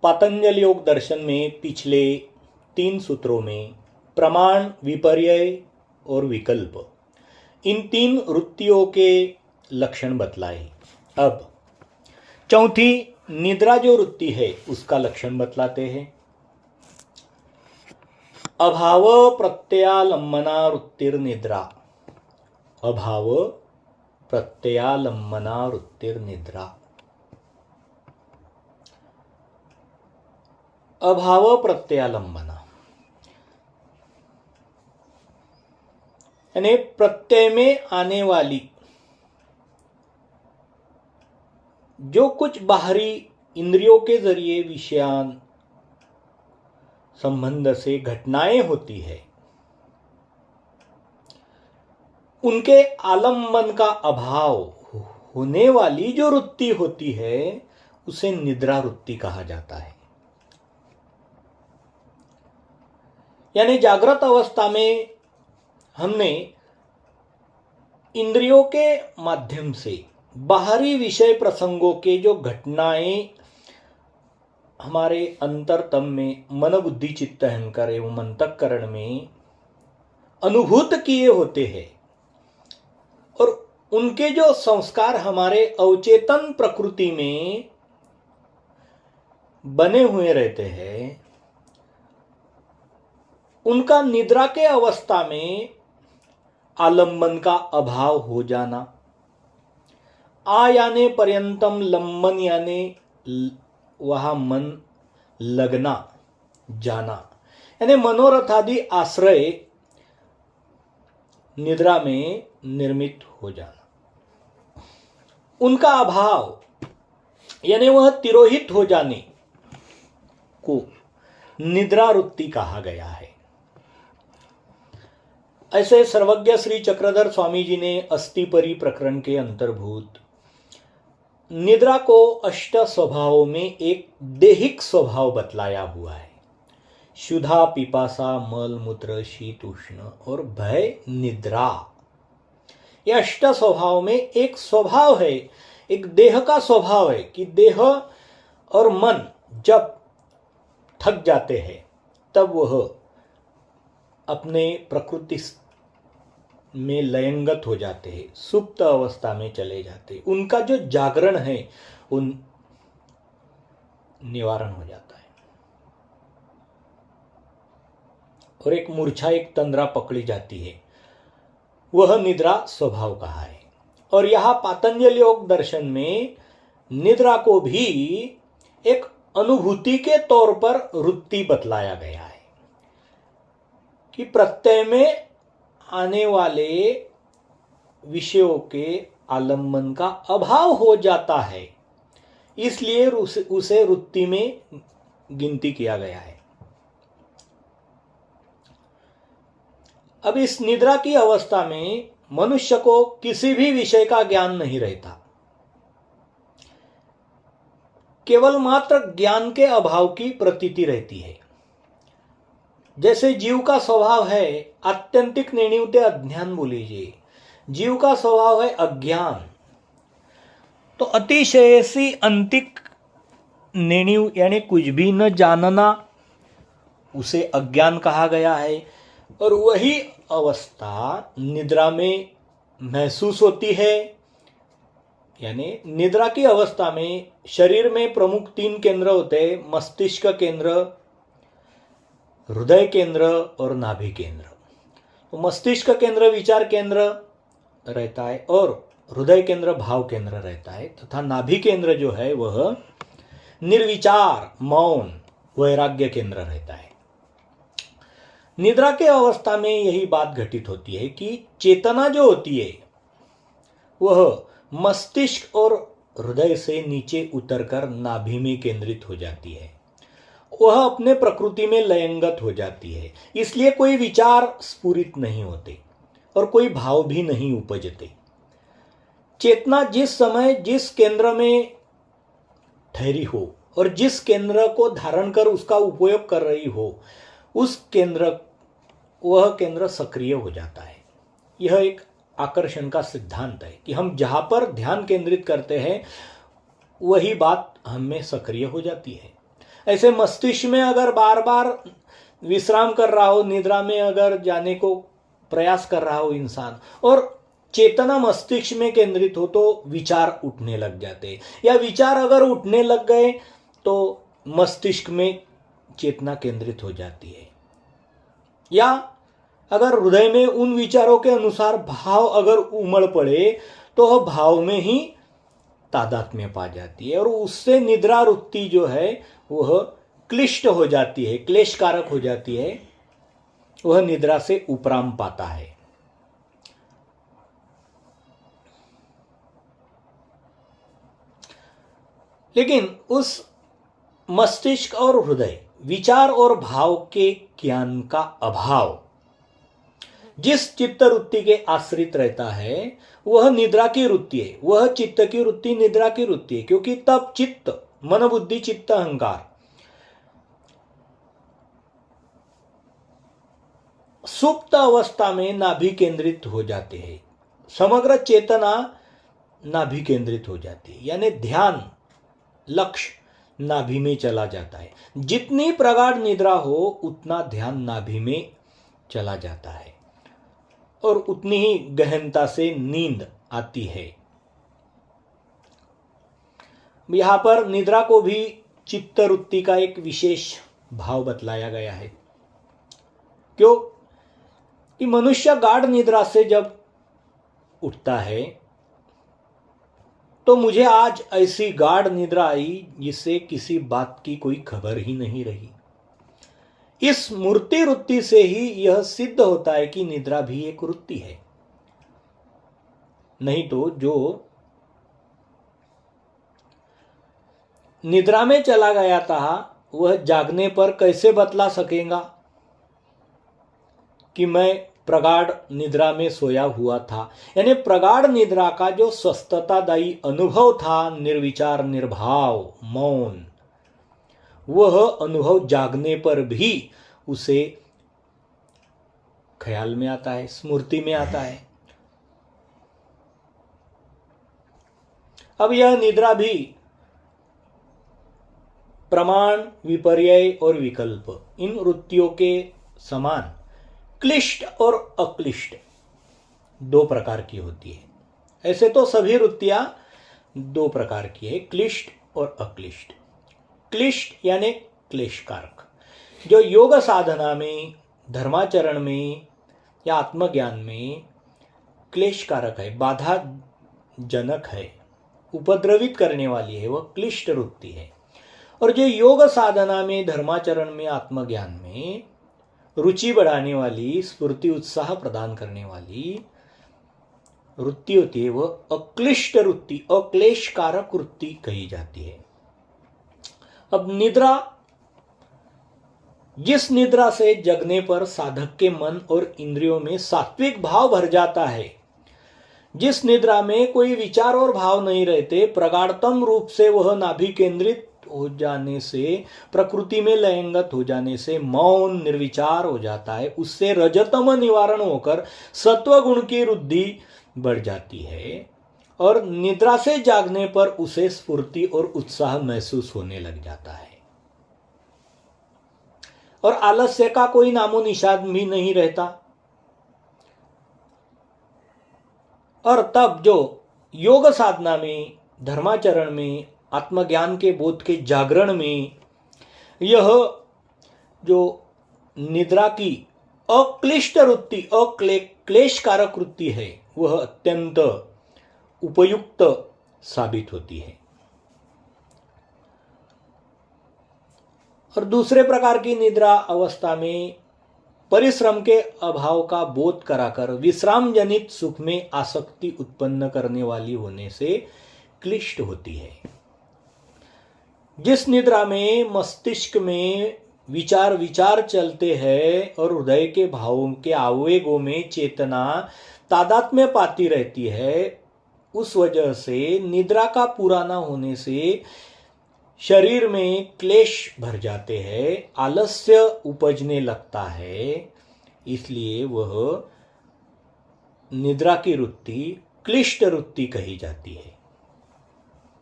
पातंजल योग दर्शन में पिछले 3 सूत्रों में प्रमाण, विपर्यय और विकल्प, इन 3 वृत्तियों के लक्षण बतलाए। अब चौथी निद्रा जो वृत्ति है उसका लक्षण बतलाते हैं। अभाव प्रत्ययालंबना वृत्तिर्निद्रा। अभाव प्रत्ययालंबना वृत्तिर्निद्रा। अभाव प्रत्ययालंबना यानी प्रत्यय में आने वाली जो कुछ बाहरी इंद्रियों के जरिए विषयान संबंध से घटनाएं होती है, उनके आलंबन का अभाव होने वाली जो वृत्ति होती है उसे निद्रा वृत्ति कहा जाता है। यानी जागृत अवस्था में हमने इंद्रियों के माध्यम से बाहरी विषय प्रसंगों के जो घटनाएं हमारे अंतरतम में मन बुद्धि चित्त अहंकार एवं अंतःकरण में अनुभूत किए होते हैं और उनके जो संस्कार हमारे अवचेतन प्रकृति में बने हुए रहते हैं, उनका निद्रा के अवस्था में आलंबन का अभाव हो जाना, आ याने पर्यंतम लंबन याने वहां मन लगना जाना, यानी मनोरथादि आश्रय निद्रा में निर्मित हो जाना, उनका अभाव यानी वह तिरोहित हो जाने को निद्रा वृत्ति कहा गया है। ऐसे सर्वज्ञ श्री चक्रधर स्वामी जी ने अस्थिपरि प्रकरण के अंतर्भूत निद्रा को 8 स्वभावों में एक देहिक स्वभाव बतलाया हुआ है। क्षुधा, पिपासा, मल, मूत्र, शीत, उष्ण और भय निद्रा, ये 8 स्वभाव में एक स्वभाव है, एक देह का स्वभाव है कि देह और मन जब थक जाते हैं तब वह अपने प्रकृति में लयंगत हो जाते हैं, सुप्त अवस्था में चले जाते हैं, उनका जो जागरण है उन निवारण हो जाता है और एक मूर्छा, एक तंद्रा पकड़ी जाती है, वह निद्रा स्वभाव कहा है। और यहां पातंजल योग दर्शन में निद्रा को भी एक अनुभूति के तौर पर वृत्ति बतलाया गया है कि प्रत्यय में आने वाले विषयों के आलंबन का अभाव हो जाता है, इसलिए उसे वृत्ति में गिनती किया गया है। अब इस निद्रा की अवस्था में मनुष्य को किसी भी विषय का ज्ञान नहीं रहता, केवल मात्र ज्ञान के अभाव की प्रतीति रहती है। जैसे जीव का स्वभाव है आत्यंतिक निर्णिवते अज्ञान बोलीजिए, जीव का स्वभाव है अज्ञान, तो अतिशयसी अंतिक निर्णिव यानी कुछ भी न जानना उसे अज्ञान कहा गया है। और वही अवस्था निद्रा में महसूस होती है। यानी निद्रा की अवस्था में शरीर में प्रमुख 3 केंद्र होते हैं, मस्तिष्क केंद्र, हृदय केंद्र और नाभि केंद्र। तो मस्तिष्क केंद्र विचार केंद्र रहता है और हृदय केंद्र भाव केंद्र रहता है, तथा नाभि केंद्र जो है वह निर्विचार, मौन, वैराग्य केंद्र रहता है। निद्रा के अवस्था में यही बात घटित होती है कि चेतना जो होती है वह मस्तिष्क और हृदय से नीचे उतरकर नाभि में केंद्रित हो जाती है, वह अपने प्रकृति में लयंगत हो जाती है, इसलिए कोई विचार स्फुरित नहीं होते और कोई भाव भी नहीं उपजते। चेतना जिस समय जिस केंद्र में ठहरी हो और जिस केंद्र को धारण कर उसका उपयोग कर रही हो, वह केंद्र सक्रिय हो जाता है। यह एक आकर्षण का सिद्धांत है कि हम जहां पर ध्यान केंद्रित करते हैं वही बात हम में सक्रिय हो जाती है। ऐसे मस्तिष्क में अगर बार बार विश्राम कर रहा हो, निद्रा में अगर जाने को प्रयास कर रहा हो इंसान, और चेतना मस्तिष्क में केंद्रित हो, तो विचार उठने लग जाते हैं, या विचार अगर उठने लग गए तो मस्तिष्क में चेतना केंद्रित हो जाती है, या अगर हृदय में उन विचारों के अनुसार भाव अगर उमड़ पड़े तो वह भाव में ही तादात्म्य पा जाती है, और उससे निद्रा वृत्ति जो है वह क्लिष्ट हो जाती है, क्लेशकारक हो जाती है, वह निद्रा से उपराम पाता है। लेकिन उस मस्तिष्क और हृदय, विचार और भाव के ज्ञान का अभाव जिस चित्त वृत्ति के आश्रित रहता है वह निद्रा की वृत्ति है, वह चित्त की वृत्ति निद्रा की वृत्ति है, क्योंकि तब चित्त, मन बुद्धि चित्त अहंकार सुप्त अवस्था में नाभि केंद्रित हो जाते हैं, समग्र चेतना नाभि केंद्रित हो जाती है, यानी ध्यान लक्ष्य नाभि में चला जाता है। जितनी प्रगाढ़ निद्रा हो उतना ध्यान नाभि में चला जाता है और उतनी ही गहनता से नींद आती है। यहां पर निद्रा को भी चित्त वृत्ति का एक विशेष भाव बतलाया गया है। क्यों कि मनुष्य गाढ़ निद्रा से जब उठता है तो मुझे आज ऐसी गाढ़ निद्रा आई जिससे किसी बात की कोई खबर ही नहीं रही। इस मूर्ति वृत्ति से ही यह सिद्ध होता है कि निद्रा भी एक वृत्ति है। नहीं तो जो निद्रा में चला गया था वह जागने पर कैसे बतला सकेगा कि मैं प्रगाढ़ निद्रा में सोया हुआ था। यानी प्रगाढ़ निद्रा का जो स्वस्थतादायी अनुभव था, निर्विचार निर्भाव मौन, वह अनुभव जागने पर भी उसे ख्याल में आता है, स्मृति में आता है। अब यह निद्रा भी प्रमाण, विपर्यय और विकल्प, इन वृत्तियों के समान क्लिष्ट और अक्लिष्ट दो प्रकार की होती है। ऐसे तो सभी वृत्तियां दो प्रकार की है, क्लिष्ट और अक्लिष्ट। क्लिष्ट यानी क्लेशकारक, जो योग साधना में, धर्माचरण में या आत्मज्ञान में क्लेशकारक है, बाधा जनक है, उपद्रवित करने वाली है, वह क्लिष्ट वृत्ति है। और जो योग साधना में, धर्माचरण में, आत्मज्ञान में रुचि बढ़ाने वाली, स्फूर्ति उत्साह प्रदान करने वाली वृत्ति होती है, वह अक्लिष्ट वृत्ति, अक्लेशकारक वृत्ति कही जाती है। अब निद्रा, जिस निद्रा से जगने पर साधक के मन और इंद्रियों में सात्विक भाव भर जाता है, जिस निद्रा में कोई विचार और भाव नहीं रहते, प्रगाढ़तम रूप से वह नाभि केंद्रित हो जाने से, प्रकृति में लयंगत हो जाने से मौन निर्विचार हो जाता है, उससे रजतम निवारण होकर सत्व गुण की वृद्धि बढ़ जाती है और निद्रा से जागने पर उसे स्फूर्ति और उत्साह महसूस होने लग जाता है और आलस्य का कोई नामो निशान भी नहीं रहता। और तब जो योग साधना में, धर्माचरण में, आत्मज्ञान के बोध के जागरण में यह जो निद्रा की अक्लिष्ट वृत्ति, अक्लेशकारक वृत्ति है, वह अत्यंत उपयुक्त साबित होती है। और दूसरे प्रकार की निद्रा अवस्था में परिश्रम के अभाव का बोध कराकर विश्राम जनित सुख में आसक्ति उत्पन्न करने वाली होने से क्लिष्ट होती है। जिस निद्रा में मस्तिष्क में विचार चलते हैं और हृदय के भावों के आवेगों में चेतना तादात्म्य पाती रहती है, उस वजह से निद्रा का पूरा न होने से शरीर में क्लेश भर जाते हैं, आलस्य उपजने लगता है। इसलिए वह निद्रा की वृत्ति क्लिष्ट वृत्ति कही जाती है।